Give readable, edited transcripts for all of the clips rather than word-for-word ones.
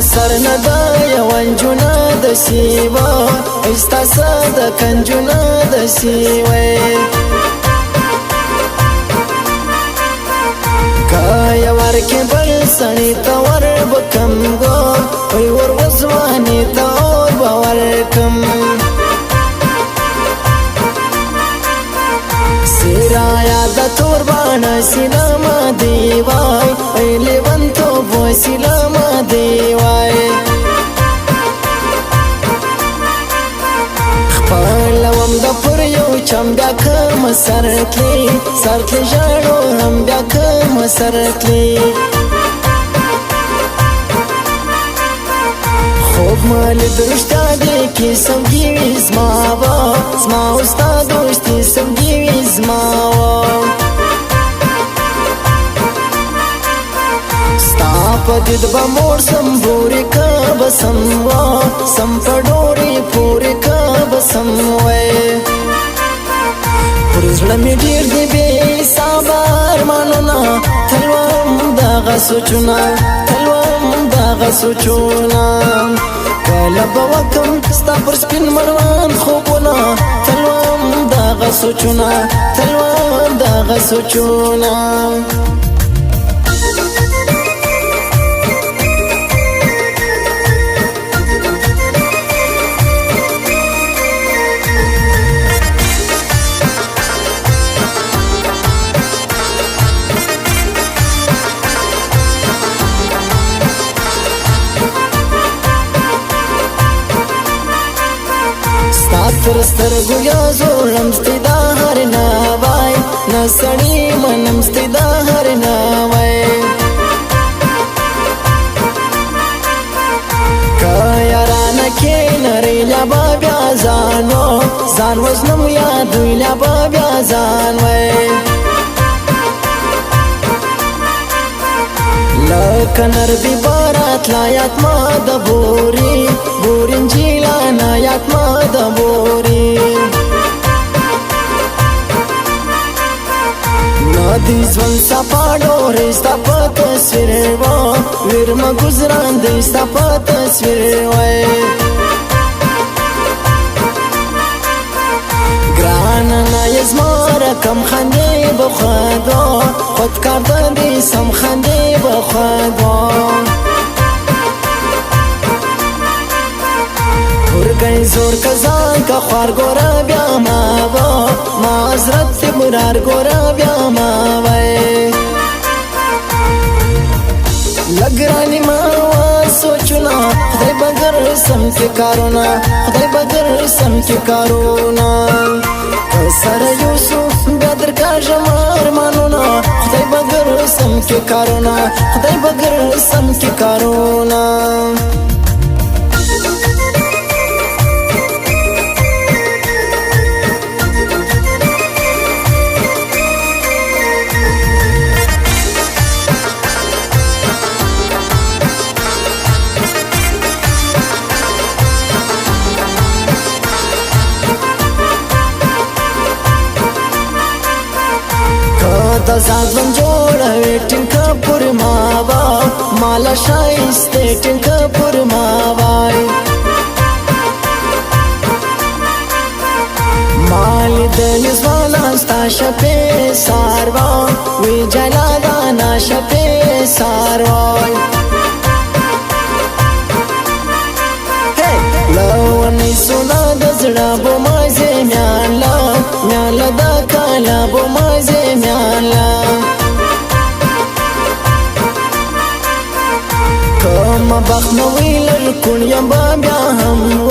سر نه د یوانجونه د سیوا ایستاسه د کنجونه د سیوې کایا ورکه بل سړی ته ور بکم گو وی ور وزوانی ته اور باور کم سیرایا د تور باڼه سینما دی وای ایلی ونتو بو سینما دی وای خپلوم د پر یو چم بیا کم سرتلی سرتلی ژاړو هم بیا کم سرتلی خوب مال درشتا دی کی سمگیوی زماوا زما استا دوستی سمگیوی زماوا ستا پا دید با مور سم بوری که بسم وا سم پا ڈوری پوری که بسم وی پرزلمی دیر دی بی سابار مانونا تلوام داغا سوچونا تلوام داغا سوچونا کله بوکم ستا پر سپین مروان خوبونا تلوام داغا سوچونا تلوام داغا سوچونا تر سترګو یا زولم ستی دا هر نوای نسړی منم ستی دا هر نوای کایا رانه کې نری لا بیا ځانو ځان وزنم یا دوی لا بیا ځان وای لکنر دی بارات لا یاد ما د بوري بورین جیلا نا یاد ما د بوري ندی ځوان سپاړو رستا په تصویر و ور ما گزاران دی ستا په تصویر وای ګران نه یزمار کم خندې بخدا خود کردن دی سم خندې بخدا ورګی زور کزان کا خوار ګورا بیا ما وا معذرت مرار ګورا بیا ما وای لګرانی ما سوچنا خدای بغیر سم کې کارونا خدای بغیر سم کې کارونا سر یوسف بدر کا جمار مانونا خدای بغیر سم کې کارونا خدای بغیر سم کې کارونا د ځان جوړه ټینګه پر ما وا مالا شایسته ټینګه پر ما وای مال د نزوالا ستا شپه ساروا وی جلالا نا شپه ساروا لونی سونا د زړه بو مازه میالا میالا د کالا بو مازه میالا کوم بخت نو ویل کون یم بیا هم و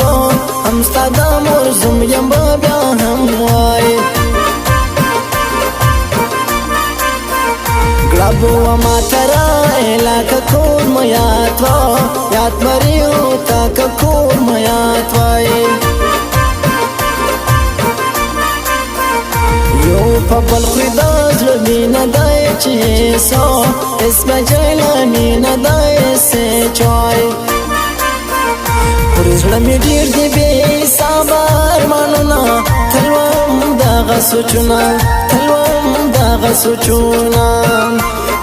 هم ستاده مرزم یم بیا هم وای ګلابو ما ترا الاکه کور میات وا یاد مریو تا کور میات وای یو په بل خداز لمینه دای چې سو اسم جلانی نه دای سه چای پرزړه می ډیر دی به صبر مانونا تلوام دغه سوچونه تلوام دغه سوچونه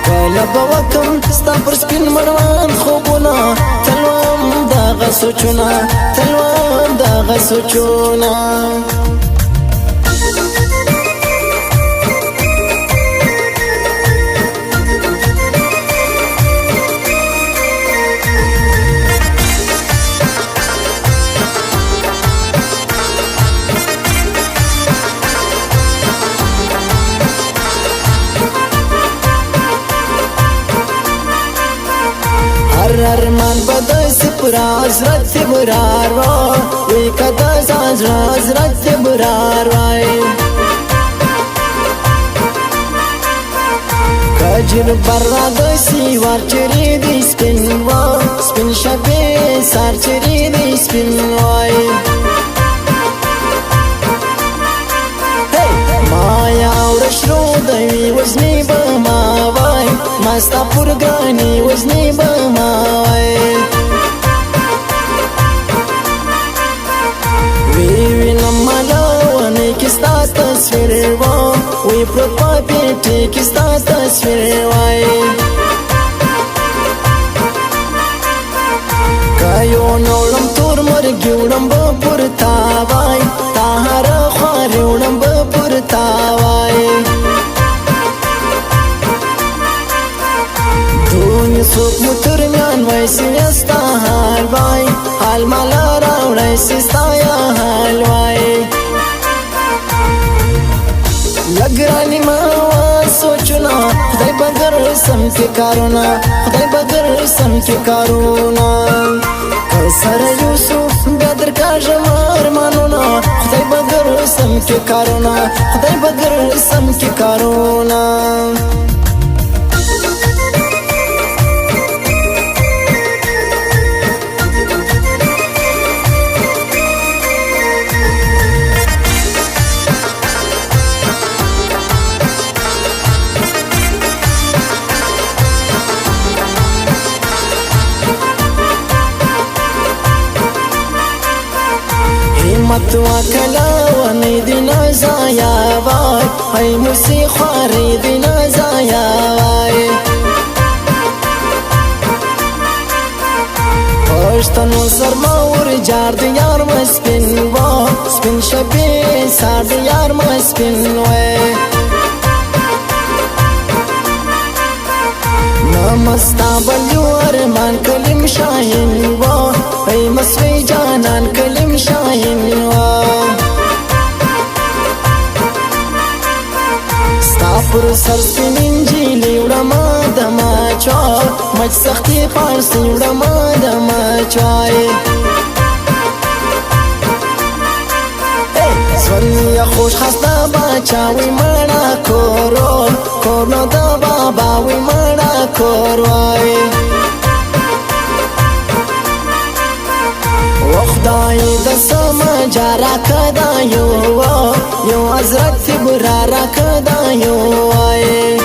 کله به وکم ستا پر سپین مړوند خوبونه تلوم دغه سوچونه تلوم دغه سوچونه ارمان بدس پر حضرت برار وای وی کدس حضرت برار وای کجر برا دسی وار چری دی سپین وای سپین شبه سار چری دی سپین وای مایا اورش رو دوی وزنی بما وای مستا پرگانی وزنی بما وای وی نمالاوانی کستا تصویر وای وی پروت پا پیٹی کستا تصویر وای کایو نولم تور مرگیوڑم با پرتا وای تاہرا خواریوڑم با پرتا وای دونی سوک مترمیان وای سیستا حال وای حال مالا راوڑای سیستا یا حال وای لگرانی ماوا سوچنا خدای بگر سم کے کارونا خدای بگر سم کے کارونا کسر یوسف بدر کا جمار مانونا خدای بگر سم کے کارونا خدای بگر سم کے کارونا متوا کلا ونی دینا زایا وای ای موسی خواری دینا زایا وای پشتنو سرماور جار دیار مسپین وای سپین شبی سار دیار مسپین وای نمستا بلیو ارمان کلیم شاہین وای ای مسوی جانان کلیم شاہین پر سر سپین انجیلی وڑما دما چوای مچ سختی پارسی وڑما دما چوای زونی خوش خستا باچاوی مانا کورون کورنو دا باباوی مانا کوروای وخدای د سما جارا کدا یو حضرت برارا کدا یو وای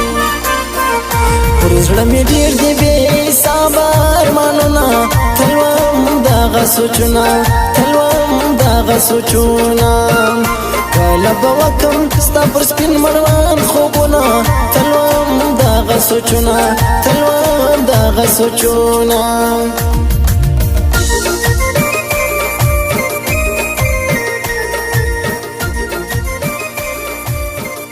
پرزړه می ډیر دی بے صبر مانونا تلوم دغه سوچنا تلوم دغه سوچنا کله به وکم ستا پر سپین مړوند خوبونه تلوم دغه سوچنا تلوم دغه سوچنا